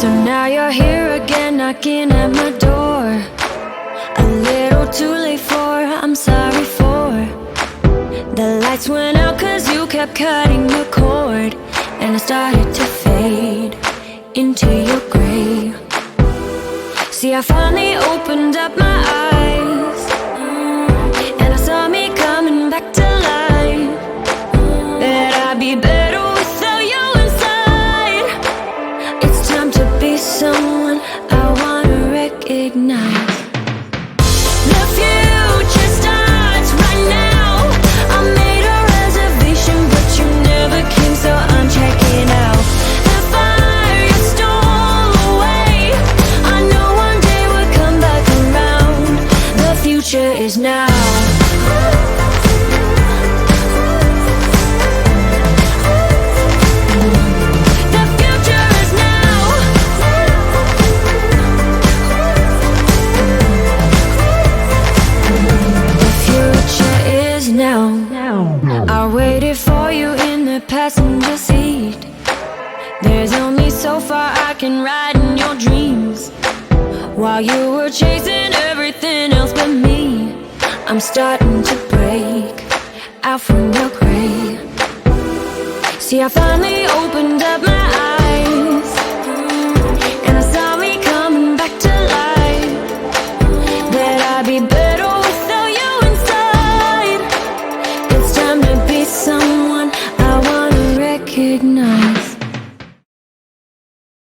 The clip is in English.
So now you're here again, knocking at my door. A little too late for, I'm sorry for. The lights went out cause you kept cutting the cord. And I started to fade into your grave. See, I finally opened up my eyes, and I saw me coming back to life. That I'd be better without you inside. It's time to be someone I wanna recognize. The future starts right now. I made a reservation, but you never came, so I'm checking out. The fire you stole away, I know one day we'll come back around. The future is now. The future is now. The future is now. I waited for you in the passenger seat. There's only so far I can ride in your dreams. While you were chasing everything else but me, I'm starting to break out from your grave. See, I finally opened up my eyes.